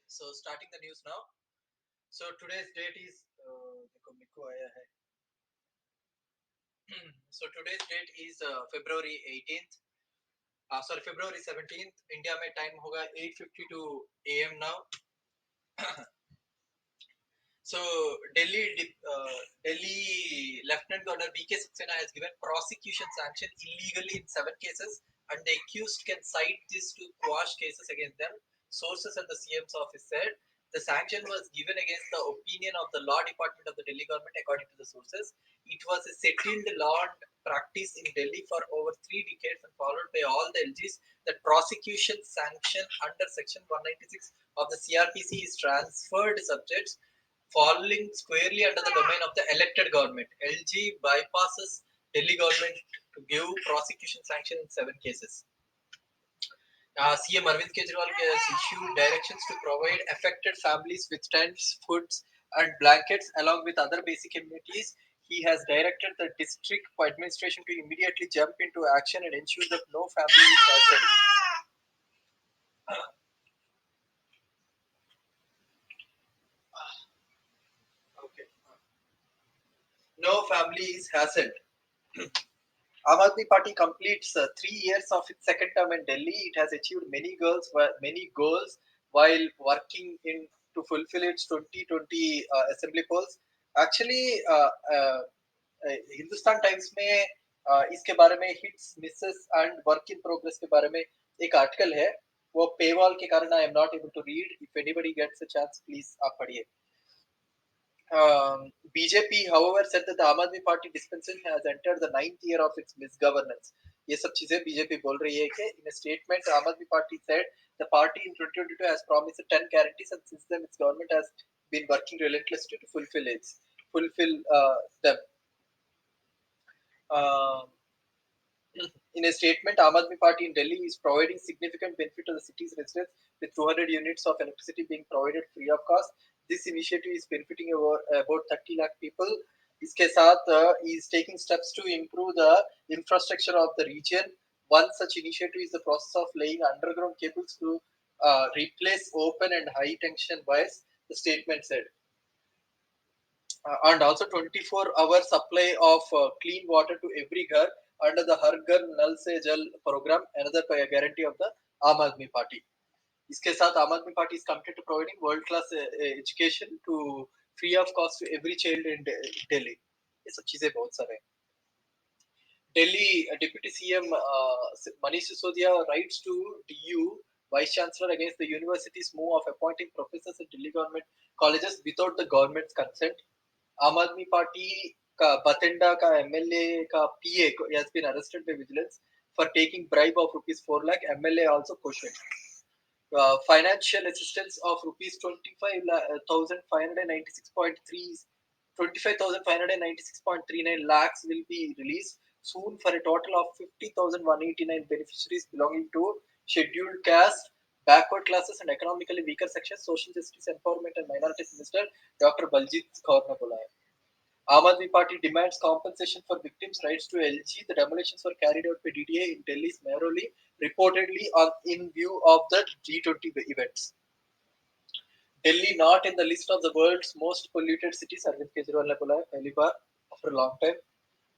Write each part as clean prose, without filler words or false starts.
So starting the news now. So today's date is देखो मेरे को आया है. So today's date is February 18th. Sorry, February 17th. India में time होगा 8:52 AM now. So Delhi Lieutenant Governor V.K. Saxena has given prosecution sanction illegally in 7 cases, and the accused can cite this to quash cases against them. Sources at the CM's office said the sanction was given against the opinion of the law department of the Delhi government, according to the sources. It was a settled law and practice in Delhi for over 3 decades and followed by all the LGs that prosecution sanction under Section 196 of the CRPC is transferred subjects falling squarely under the domain of the elected government. LG bypasses Delhi government to give prosecution sanction in 7 cases. CM Arvind Kejriwal has issued directions to provide affected families with tents, foods, and blankets along with other basic amenities. He has directed the district administration to immediately jump into action and ensure that no family is hassled. Okay. No family is hassled. Aam Aadmi Party completes 3 years of its second term in Delhi. It has achieved many goals while working in to fulfill its 2020 assembly polls. Actually, Hindustan times में इसके बारे में hits Mrs and work in progress के बारे में एक article है. वो पेवॉल के कारण I am not able to read. If anybody gets a chance please आप पढ़िए. BJP however said that the Aam Aadmi Party dispensation has entered the 9th year of its misgovernance. ये सब चीजें BJP बोल रही है कि in a statement Aam Aadmi Party said the party in 2022 has promised 10 guarantees and since then its government has been working relentlessly to fulfill them. Uh, in a statement, Aam Aadmi Party in Delhi is providing significant benefit to the city's residents with 200 units of electricity being provided free of cost. This initiative is benefiting about 30 lakh people. इसके साथ is taking steps to improve the infrastructure of the region. One such initiative is the process of laying underground cables to replace open and high tension wires, the statement said. And also 24-hour supply of clean water to every ghar under the Har Ghar Nal Se Jal program, another guarantee of the Aam Aadmi Party. इसके साथ आम आदमी party is committed to providing world class education to free of cost to every child in Delhi. ये सब चीजें बहुत सारे हैं. Delhi Deputy CM Manish Sisodia writes to DU Vice Chancellor against the university's move of appointing professors in Delhi government colleges without the government's consent. आम आदमी party का बतिंडा का एमएलए का पीए has been arrested by vigilance for taking bribe of rupees 4 lakh. MLA also questioned. Financial assistance of rupees 25,596.39 lakhs will be released soon for a total of 50,189 beneficiaries belonging to scheduled caste, backward classes and economically weaker sections. Social Justice, Empowerment and Minorities Minister Dr. Baljit Kaur ने बोला है. Aam Aadmi Party demands compensation for victims' rights to LG. The demolitions were carried out by DDA in Delhi's Mehrauli, reportedly in view of the G20 events. Delhi not in the list of the world's most polluted cities. Arvind Kejriwal ने बोला है पहली बार after a long time.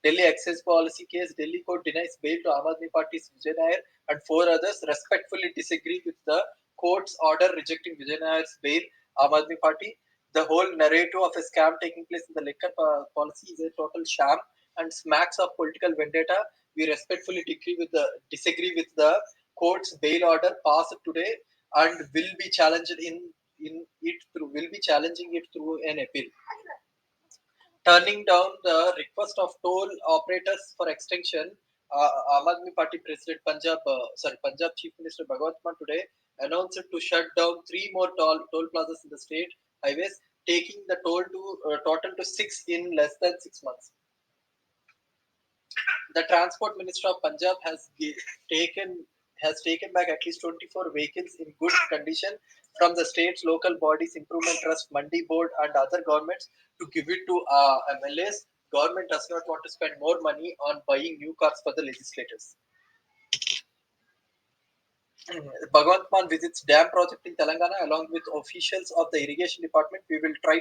Delhi access policy case. Delhi court denies bail to Aam Aadmi Party's Vijay Nair and 4 others respectfully disagree with the court's order rejecting Vijay Nair's bail. Aam Aadmi Party. The whole narrative of a scam taking place in the liquor policy is a total sham and smacks of political vendetta. We respectfully disagree with the court's bail order passed today and will be challenging it through an appeal. Turning down the request of toll operators for extension, Aam Aadmi Party President Punjab Chief Minister Bhagwant Mann today announced to shut down 3 more toll plazas in the state highways, taking the total to 6 in less than 6 months. The Transport Minister of Punjab taken back at least 24 vehicles in good condition from the state's local bodies, Improvement Trust, Mandi Board, and other governments to give it to MLAs. Government does not want to spend more money on buying new cars for the legislators. Bhagwant Mann visits dam project in Telangana along with officials of the irrigation department. We will try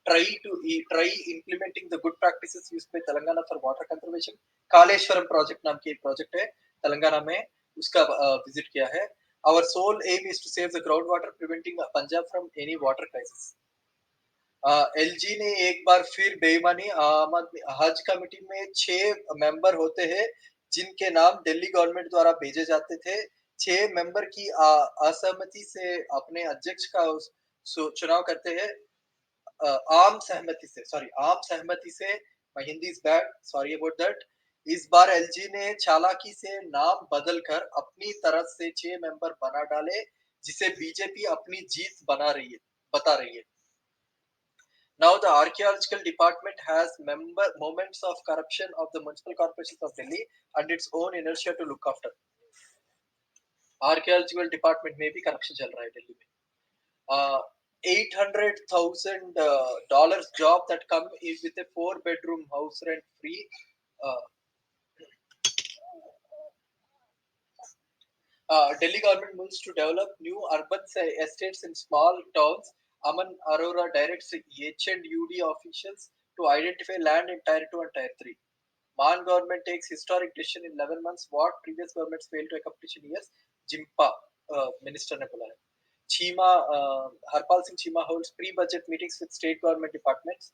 implementing the good practices used by Telangana for water conservation. Kaleshwaram project नाम की एक project है तेलंगाना में उसका visit किया है. Our sole aim is to save the groundwater, preventing Punjab from any water crisis. LG ने एक बार फिर बेईमानी हज कमेटी में 6 मेंबर होते हैं जिनके नाम दिल्ली गवर्नमेंट द्वारा भेजे जाते थे. 6 मेंबर की असहमति से अपने अध्यक्ष का चुनाव करते हैं. आम सहमति से my Hindi is bad, sorry about that. इस बार एलजी ने चालाकी से नाम बदलकर अपनी तरफ से 6 मेंबर बना डाले जिसे बीजेपी अपनी जीत बता रही है. Now, the archaeological department has moments of corruption of the municipal corporations of Delhi and its own inertia to look after. Archaeological department में भी corruption चल रहा है दिल्ली में. $800,000 job that come in with a 4-bedroom house rent free. Uh, Delhi government moves to develop new urban estates in small towns. Aman Arora directs H&UD officials to identify land in Tier 2 and Tier 3. Man government takes historic decision in 11 months what previous governments failed to accomplish in years. Jimpa minister ने बोला है. Chima Harpal Singh Chima holds pre-budget meetings with state government departments.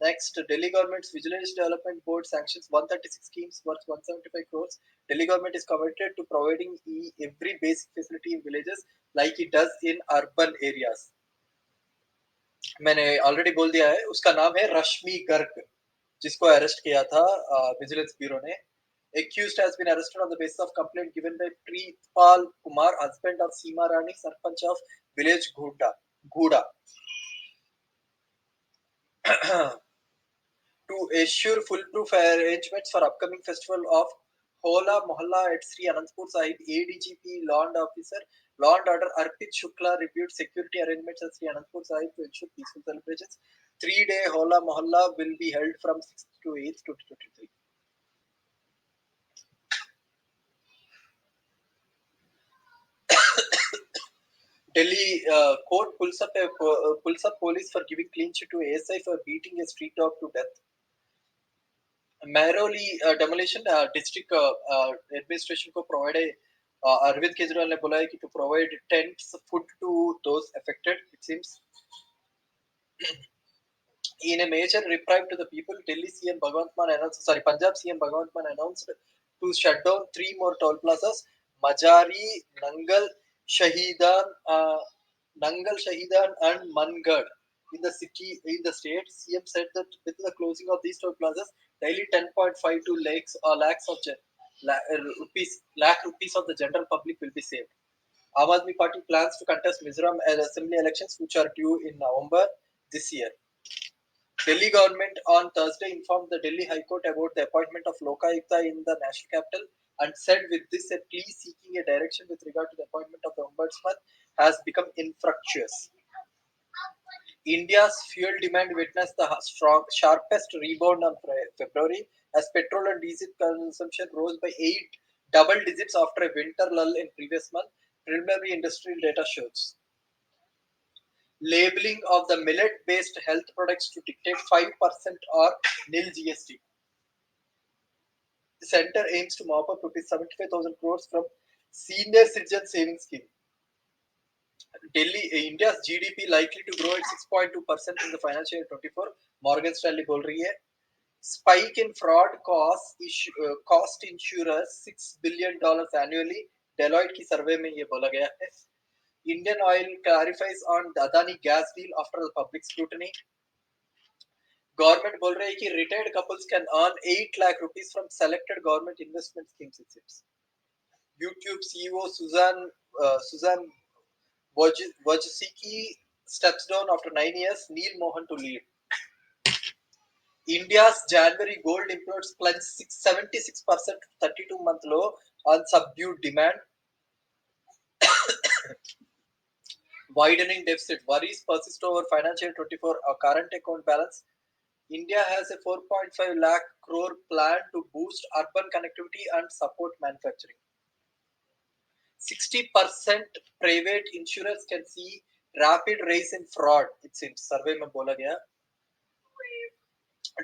Next, Delhi government's Vigilance Development Board sanctions 136 schemes worth 175 crores. Delhi government is committed to providing every basic facility in villages like it does in urban areas. मैंने already बोल दिया है उसका नाम है रश्मि गर्ग जिसको arrest किया था विजिलेंस ब्यूरो ने. Accused has been arrested on the basis of complaint given by Preetpal Kumar, husband of Seema Rani, Sarpanch of village Ghuda. To assure foolproof arrangements for upcoming festival of Hola Mohalla at Sri Anandpur Sahib, ADGP Law and Order Arpit Shukla reviewed security arrangements at Sri Anandpur Sahib to ensure peaceful celebrations. 3-day Hola Mohalla will be held from 6th to 8th, 2023. Delhi court pulls up police for giving clean sheet to ASI for beating a street dog to death. Mehrauli demolition district administration को provide Arvind Kejriwal ने बोला है कि to provide tents, food to those affected. It seems in a major reprieve to the people, Punjab CM Bhagwant Mann announced to shut down 3 more toll plazas, Majari, Shahidan, uh, Nangal Shahidan and Mangad in the state. CM said that with the closing of these toll plazas, daily 10.52 lakhs of lakh rupees of the general public will be saved. Aam Aadmi Party plans to contest Mizoram assembly elections which are due in November this year. Delhi government on Thursday informed the Delhi High Court about the appointment of Lokayukta in the national capital and said with this a plea seeking a direction with regard to the appointment of the ombudsman has become infructuous. India's fuel demand witnessed the sharpest rebound on February as petrol and diesel consumption rose by 8 double digits after a winter lull in previous month, preliminary industrial data shows. Labeling of the millet-based health products to dictate 5% or nil GST. The center aims to mop up rupees 75,000 crores from senior citizen savings scheme. India's GDP likely to grow at 6.2% in the financial year 24. Morgan Stanley बोल रही है. Spike in fraud cost insurers $6 billion annually. Deloitte की सर्वे में ये बोला गया है. Indian Oil clarifies on the Adani gas deal after the public scrutiny. Government बोल रही है कि retired couples can earn 8 lakh rupees from selected government investment schemes. It seems. YouTube CEO Susan Wojcicki steps down after 9 years. Neil Mohan to lead. India's January gold imports plunged 76% 32-month low on subdued demand. Widening deficit worries persist over financial 24 current account balance. India has a 4.5 lakh crore plan to boost urban connectivity and support manufacturing. 60% private insurers can see rapid rise in fraud. It seems सर्वे में बोला गया.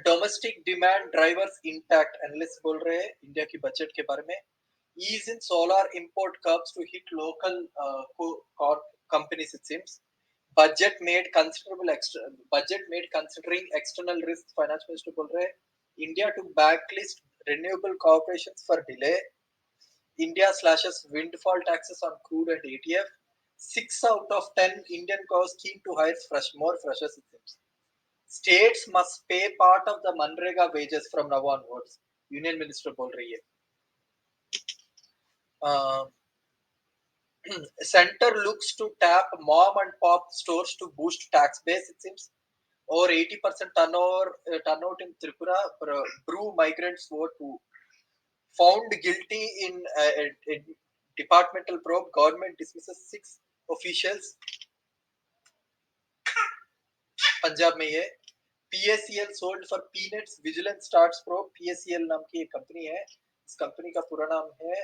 Domestic demand drivers intact analyst बोल रहे हैं India की budget के बारे में. Ease in solar import curbs to hit local companies. It seems budget made considering external risks. Finance Minister बोल रहे हैं. India to backlist renewable corporations for delay. India slashes windfall taxes on crude and ATF. 6 out of 10 Indian cores keen to hire more freshers. It seems. States must pay part of the Manrega wages from now onwards. Union Minister बोल रही है. Center looks to tap mom and pop stores to boost tax base. It seems. Over 80% turnout in Tripura. Brew migrants vote to. Found guilty in departmental probe. Government dismisses 6 officials. Punjab में ये PSEL sold for peanuts. Vigilance starts probe. PSEL नाम की एक company है. इस company का पूरा नाम है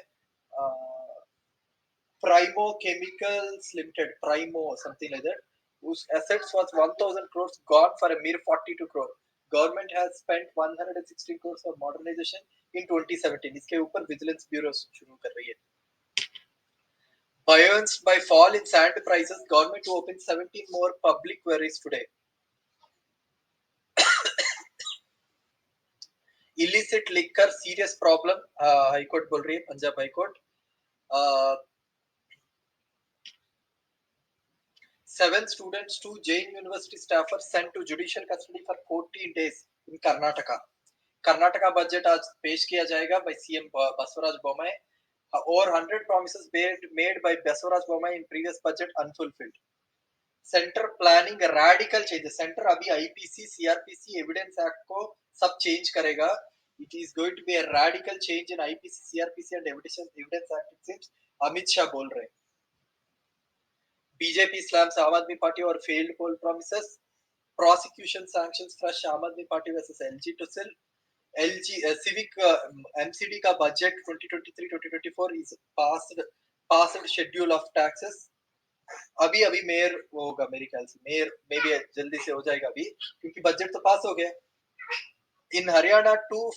Primo Chemicals Limited. Primo something like that. Whose assets was 1,000 crores gone for a mere 42 crore. Government has spent 116 crores for modernization in 2017. इसके ऊपर Vigilance Bureau शुरू कर रही है. Buoyant by fall in sand prices, government to open 17 more public quarries today. Illicit liquor serious problem. High Court बोल रही है, Punjab High Court. 7 students, 2 Jain University staffers sent to judicial custody for 14 days in Karnataka. Karnataka budget आज पेश किया जाएगा by CM Baswaraj Bommai. Over 100 promises made by Baswaraj Bommai in previous budget unfulfilled. Center planning radical changes. Center अभी IPC, CRPC, Evidence Act को सब change करेगा. It is going to be a radical change in IPC, CRPC and Evidence Act. It seems Amit Shah बोल रहे हैं. BJP slams Aam Aadmi Party or failed poll promises. Prosecution sanctions crush Aam Aadmi Party versus LG to sell. Civic MCD का budget 2023-2024 is passed schedule of taxes. अभी mayor वो होगा मेरे ख्याल से मेयर मे भी जल्दी से हो जाएगा अभी क्योंकि बजट तो पास हो गया. In Haryana, two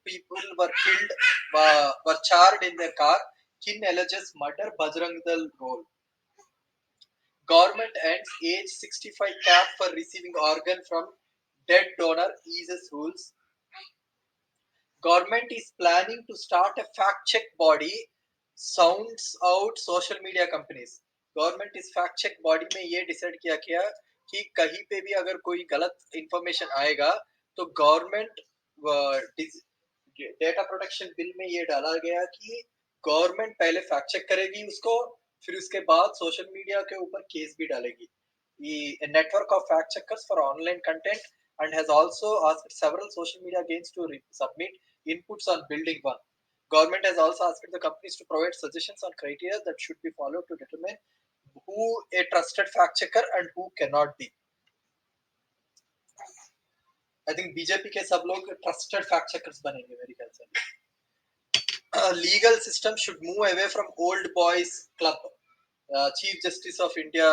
people were killed, were charred in their car. Kin alleges murder. Bajrang Dal role. Government ends age 65 cap for receiving organ from dead donor. Eases rules. Government is planning to start a fact check body. Sounds out social media companies. Government इस fact check body में ये decide किया गया कि कहीं पे भी अगर कोई गलत इंफॉर्मेशन आएगा तो गवर्नमेंट डेटा प्रोटेक्शन बिल में ये डाला गया कि गवर्नमेंट पहले फैक्ट चेक करेगी उसको फिर उसके बाद सोशल मीडिया के ऊपर केस भी डालेगी. Network of fact checkers for online content and has also asked several social media gains to submit inputs on building one. Government has also asked the companies to provide suggestions on criteria that should be followed to determine who a trusted fact checker and who cannot be. I think BJP के सब लोग trusted fact checkers बनेंगे मेरे ख्याल से. Legal system should move away from old boys club. Chief Justice of India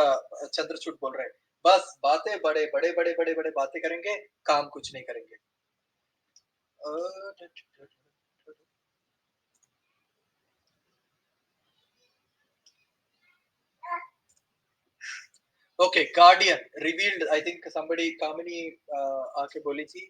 Chandrachud बोल रहे हैं बस बातें बड़े बातें करेंगे काम कुछ नहीं करेंगे. Okay, Guardian revealed. I think somebody, Kamini आके बोली थी,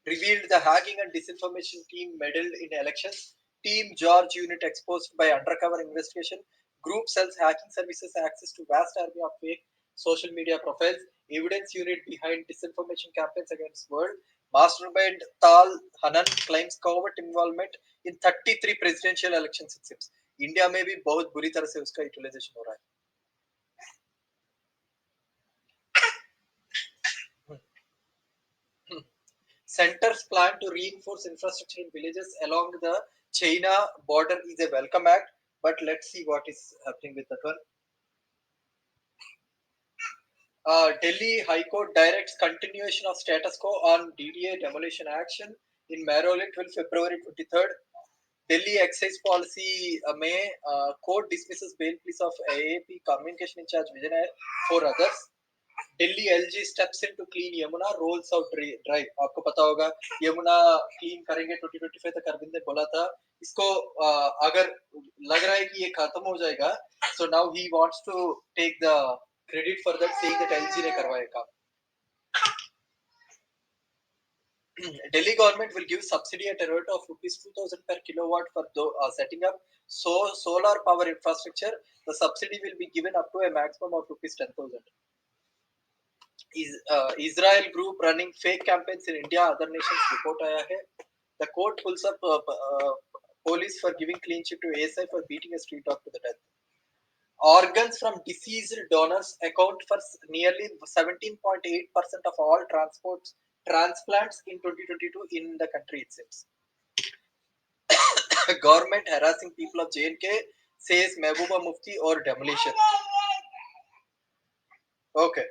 revealed the hacking and disinformation team meddled in elections. Team George unit exposed by undercover investigation. Group sells hacking services access to vast army of fake social media profiles. Evidence unit behind disinformation campaigns against world. Mastermind Tal Hanan claims covert involvement in 33 presidential elections. It seems India में भी बहुत बुरी तरह से उसका utilisation हो रहा है. Center's plan to reinforce infrastructure in villages along the China border is a welcome act, but let's see what is happening with that one. Delhi High Court directs continuation of status quo on DDA demolition action in Mehrauli till February 23rd. Delhi excise policy में court dismisses bail pleas of AAP communication in charge Vijay Nair, four others. Delhi LG steps in to clean Yamuna rolls out drive. आपको पता होगा Yamuna clean करेंगे 2025 तक अरविंद ने बोला था इसको अगर लग रहा है कि ये खत्म हो जाएगा so now he wants to take the credit for that saying that LG ने करवाया काम. Delhi government will give subsidy at a rate of rupees 2000 per kilowatt for setting up solar power infrastructure. The subsidy will be given up to a maximum of rupees 10,000. Israel group running fake campaigns in India, other nations report आया है. The court pulls up police for giving clean chit to ASI for beating a street dog to the death. Organs from deceased donors account for nearly 17.8% of all transplants in 2022 in the country, it seems. Government harassing people of J&K, says Mehbooba Mufti, or demolition. Okay.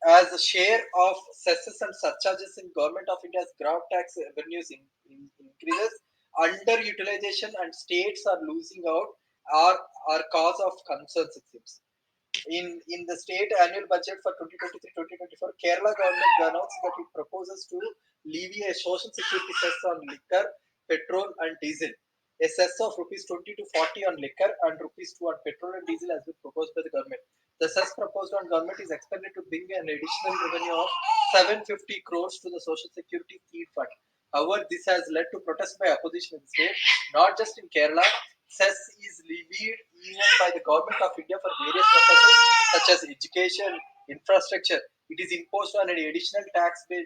As the share of cesses and surcharges in Government of India's gross tax revenues increases, underutilization and states are losing out are cause of concerns, it seems. In the state annual budget for 2023-2024, Kerala government announced that it proposes to levy a social security cess on liquor, petrol and diesel. A cess of rupees 20 to 40 on liquor and rupees 2 on petrol and diesel has been proposed by the government. The cess proposed on government is expected to bring an additional revenue of 750 crores to the social security fee fund. However, this has led to protests by opposition in the state, not just in Kerala. Cess is levied even by the government of India for various purposes such as education, infrastructure. It is imposed on an additional tax bill.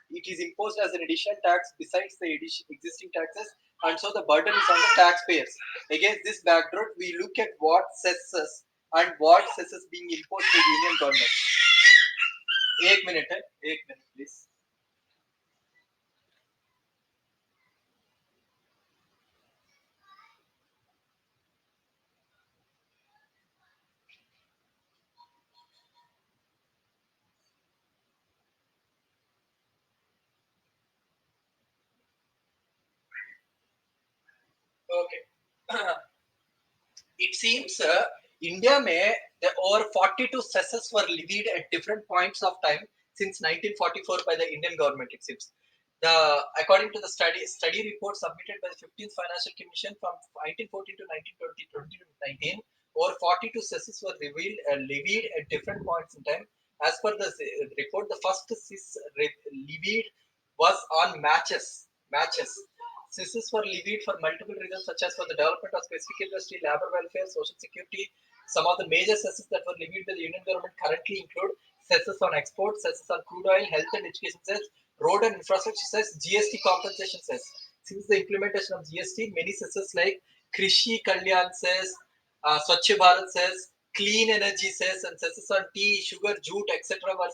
It is imposed as an additional tax besides the existing taxes, and so the burden is on the taxpayers. Against this backdrop, we look at what cesses and what cesses being imposed by the Union government. एक minute है, एक minute please. Okay. It seems India may the over 42 cesses were levied at different points of time since 1944 by the Indian government. It seems according to the study report submitted by the 15th Financial Commission from 1914 to 1920, 2019, over 42 cesses were levied at different points in time. As per the report, the first cess levied was on matches. Cesses were levied for multiple reasons, such as for the development of specific industry, labor welfare, social security. Some of the major cesses that were levied by the Union government currently include cesses on exports, cesses on crude oil, health and education cess, road and infrastructure cess, GST compensation cess. Since the implementation of GST, many cesses like Krishi Kalyan cess, Swachh Bharat cess, clean energy cess, and cesses on tea, sugar, jute, etc. were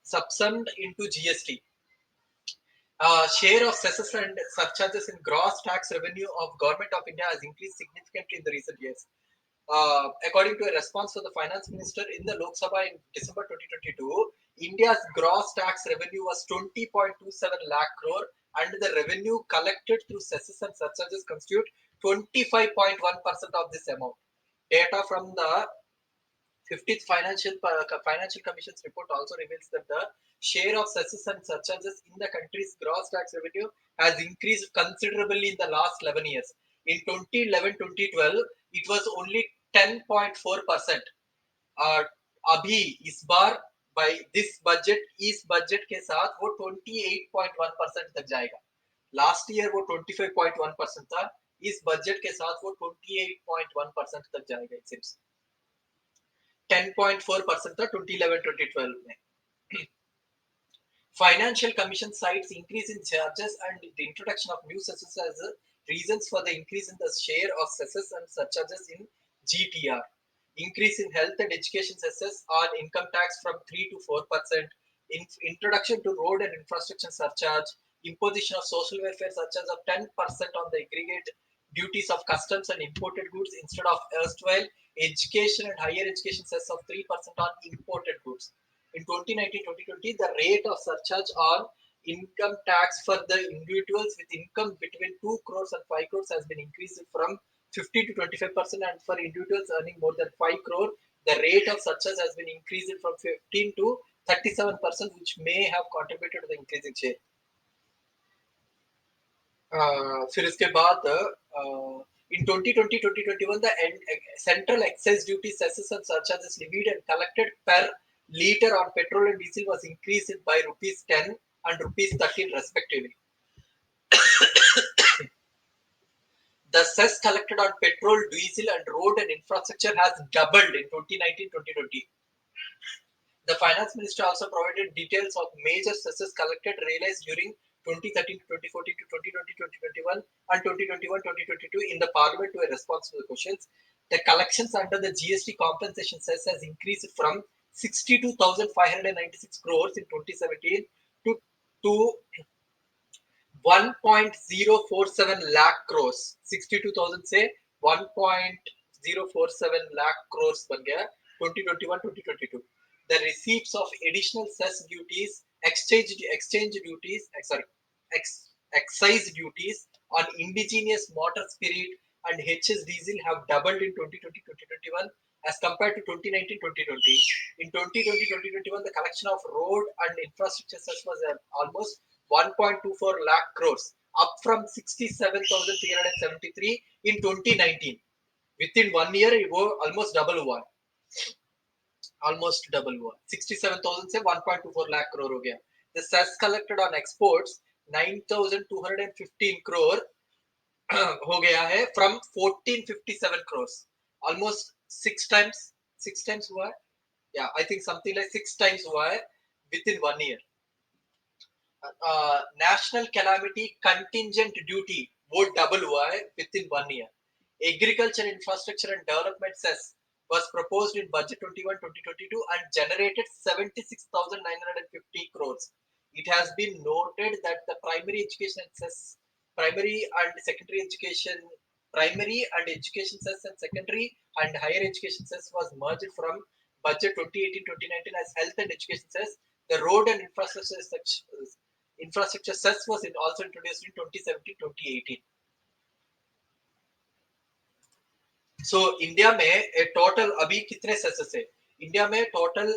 subsumed into GST. Share of cesses and surcharges in gross tax revenue of Government of India has increased significantly in the recent years. According to a response from the finance minister in the Lok Sabha in December 2022, India's gross tax revenue was 20.27 lakh crore, and the revenue collected through cesses and surcharges constitute 25.1% of this amount. Data from the 15th Financial Commission's report also reveals that the share of cesses and surcharges in the country's gross tax revenue has increased considerably in the last 11 years. In 2011-2012, it was only 10.4%. अभी इस बार by this budget इस budget के साथ वो 28.1% तक जाएगा. Last year वो 25.1% था. इस budget के साथ वो 28.1% तक जाएगा. It seems 10.4% था 2011-2012 में. Financial Commission cites increase in charges and the introduction of new cesses as reasons for the increase in the share of cesses and surcharges in GTR. Increase in health and education cesses on income tax from 3 to 4%. Introduction to road and infrastructure surcharge. Imposition of social welfare surcharge of 10% on the aggregate duties of customs and imported goods instead of erstwhile education and higher education cess of 3% on imported goods. In 2019-2020, the rate of surcharge on Income tax for the individuals with income between 2 crores and 5 crores has been increased from 50 to 25%, and for individuals earning more than 5 crore, the rate of success has been increased from 15 to 37%, which may have contributed to the increasing share. फिर इसके बाद in 2020-2021 the central excise duty cesses and surcharges levied and collected per liter on petrol and diesel was increased by rupees 10 and rupees 13 respectively. The cess collected on petrol, diesel and road and infrastructure has doubled in 2019-2020. The finance minister also provided details of major cesses collected realized during 2013 to 2014 to 2020-2021 and 2021-2022 in the parliament to a response to the questions. The collections under the GST compensation cess has increased from 62,596 crores in 2017 to 1.047 lakh crores. 62,000 से 1.047 lakh crores बन गया 2021-2022. The receipts of additional cess duties, exchange duties, excise duties on indigenous motor spirit and HS diesel have doubled in 2020-2021 as compared to 2019-2020. In 2020-2021, the collection of road and infrastructure cess was almost 1.24 lakh crores, up from 67,373 in 2019. Within 1 year, it was almost double one. Almost double हुआ 67,000 से 1.24 lakh crore हो गया. The cess collected on exports 9,215 crore हो गया है from 1457 crores, almost six times हुआ है. Yeah, I think something like 6 times हुआ है within 1 year. National calamity contingent duty वो double हुआ है within 1 year. Agriculture, infrastructure and development cess was proposed in budget 21-2022 and generated 76,950 crores. It has been noted that the primary education cess, primary and secondary education, primary and education cess and secondary and higher education cess was merged from budget 2018-2019 as health and education cess. The road and infrastructure cess was also introduced in 2017-2018. So India में total अभी कितने सेसेस है? India में total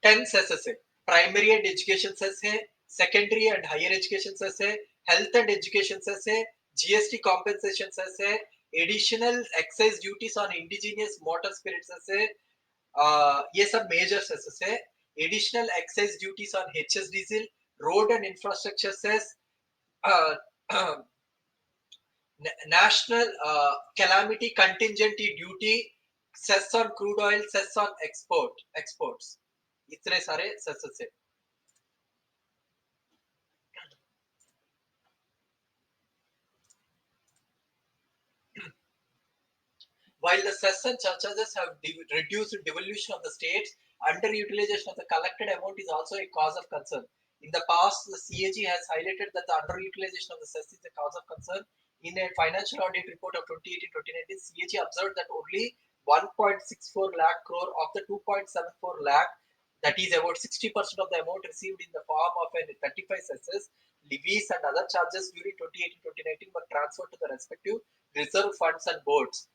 10 cesses है. Primary and education cess है, secondary and higher education cess है, health and education cess है, GST compensation cess है, additional excise duties on indigenous motor spirit cess है. ये सब मेजर सेसेस है. Additional excise duties on HS diesel, road and infrastructure cess, national calamity contingency duty, cess on crude oil, cess on exports. इतने सारे सेसेस है. While the cess and surcharges have reduced devolution of the states, underutilization of the collected amount is also a cause of concern. In the past, the CAG has highlighted that the underutilization of the cess is a cause of concern. In a financial audit report of 2018-2019, CAG observed that only 1.64 lakh crore of the 2.74 lakh, that is about 60% of the amount received in the form of an 35 cesses, levies and other charges during 2018-2019 were transferred to the respective reserve funds and boards.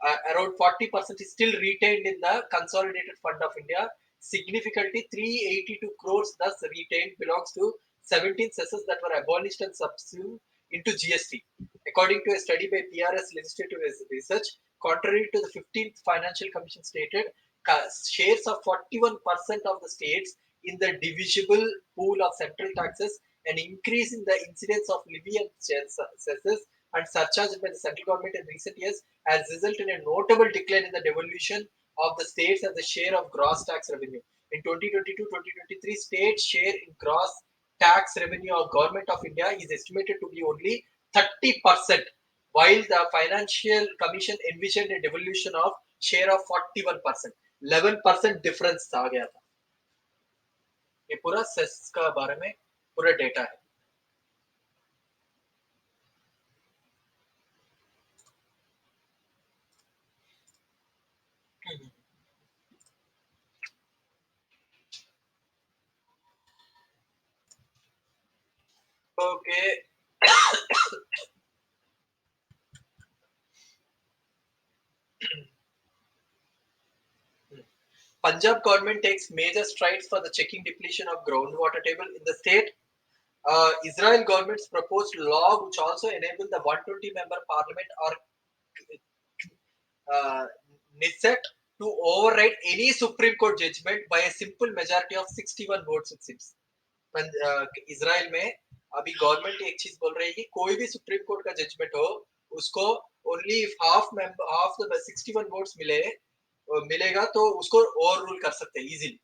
Around 40% is still retained in the Consolidated Fund of India. Significantly, 382 crores thus retained belongs to 17 cesses that were abolished and subsumed into GST. According to a study by PRS Legislative Research, contrary to the 15th Financial Commission stated, shares of 41% of the states in the divisible pool of central taxes, an increase in the incidence of levy and cesses and surcharged by the central government in recent years has resulted in a notable decline in the devolution of the states as a share of gross tax revenue. In 2022-2023, state share in gross tax revenue of Government of India is estimated to be only 30%, while the Financial Commission envisioned a devolution of share of 41%. 11% difference आ गया था. ये पूरा cess का बारे में पूरा data है. Punjab government takes major strides for the checking depletion of groundwater table in the state. Israel government's proposed law, which also enable the 120 member parliament or uh, Knesset to override any Supreme Court judgment by a simple majority of 61 votes, it seems. Israel में अभी government एक चीज बोल रही है कि कोई भी सुप्रीम कोर्ट का जजमेंट हो उसको ओनली हाफ द 61 वोट्स मिलेगा तो उसको ओवर रूल कर सकते हैं easily.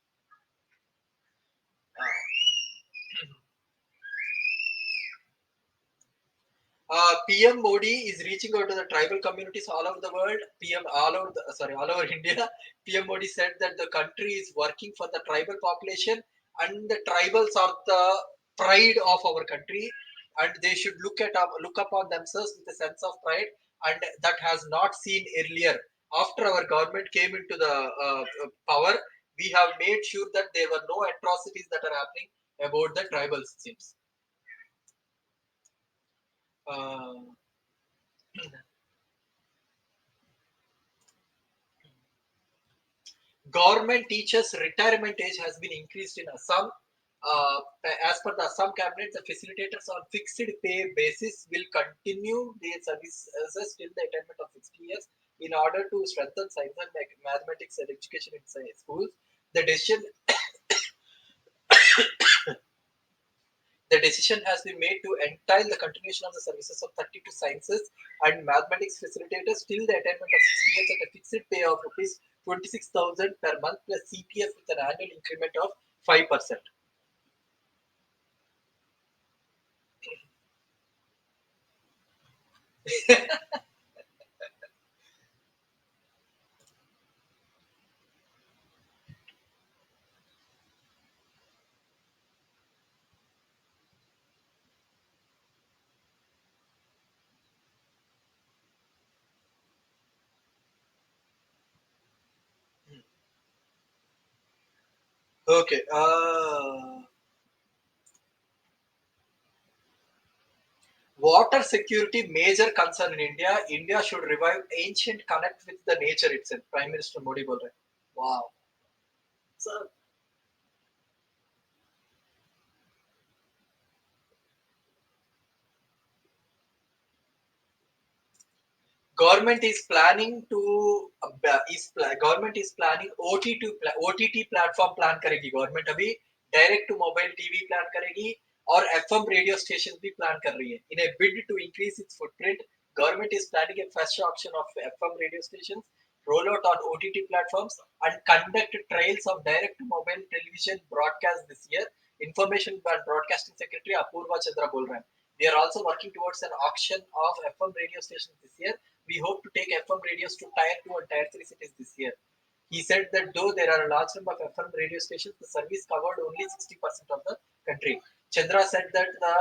PM Modi is reaching out to the tribal communities all over the world. All over India. PM Modi said that the country is working for the tribal population, and the tribals are the pride of our country, and they should look upon themselves with a sense of pride, and that has not seen earlier. After our government came into the power, we have made sure that there were no atrocities that are happening about the tribal systems. Uh, Government teachers' retirement age has been increased in Assam. Uh, as per the Assam cabinet, the facilitators on fixed pay basis will continue their services till the attainment of 60 years in order to strengthen science and mathematics and education in schools. The decision The decision has been made to entitle the continuation of the services of 32 sciences and mathematics facilitators till the attainment of 60 years at a fixed pay of rupees 26,000 per month plus CPF with an annual increment of 5%. Okay. Water security major concern in India. India should revive ancient connect with the nature itself. Prime Minister Modi बोल रहे. Wow. So, government is planning to government is planning OTT platform plan करेगी government अभी direct to mobile TV plan करेगी और FM radio stations भी plan कर रही है. In a bid to increase its footprint, government is planning a first auction of FM radio stations, roll out on OTT platforms, and conduct trials of direct to mobile television broadcast this year. Information and Broadcasting Secretary Apurva Chandra बोल रहे हैं. We are also working towards an auction of FM radio stations this year. We hope to take FM radios to Tier 2 and Tier 3 cities this year. He said that though there are a large number of FM radio stations, the service covered only 60% of the country. Chandra said that the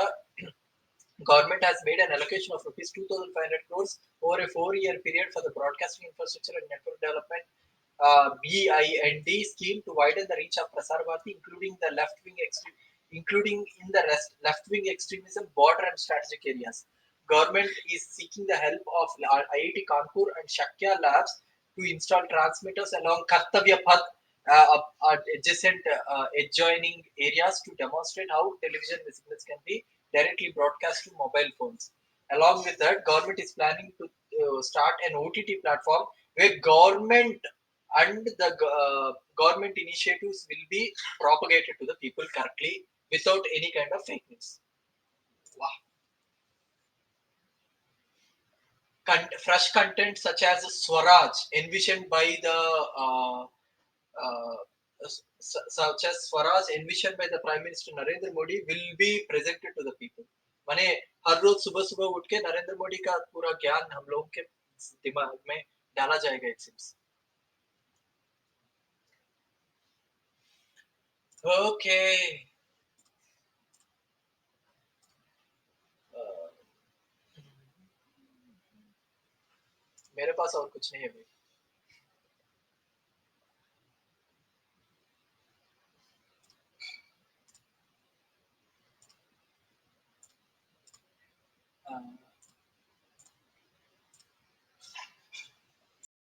government has made an allocation of rupees 2,500 crores over a 4-year period for the broadcasting infrastructure and network development BIND scheme to widen the reach of Prasar Bharati, including in the left-wing extremism, border and strategic areas. Government is seeking the help of IIT Kanpur and Shakya Labs to install transmitters along Kartavya Path adjacent adjoining areas to demonstrate how television signals can be directly broadcast to mobile phones. Along with that, government is planning to start an OTT platform where government and the government initiatives will be propagated to the people correctly without any kind of fake news. Wow. Fresh content such as Swaraj, envisioned by the such as Swaraj, envisioned by the Prime Minister Narendra Modi, will be presented to the people. माने हर रोज सुबह सुबह उठ के नरेंद्र मोदी का पूरा ज्ञान हम लोगों के दिमाग में डाला जाएगा इट सीम्स. ओके. मेरे पास और कुछ नहीं है भाई.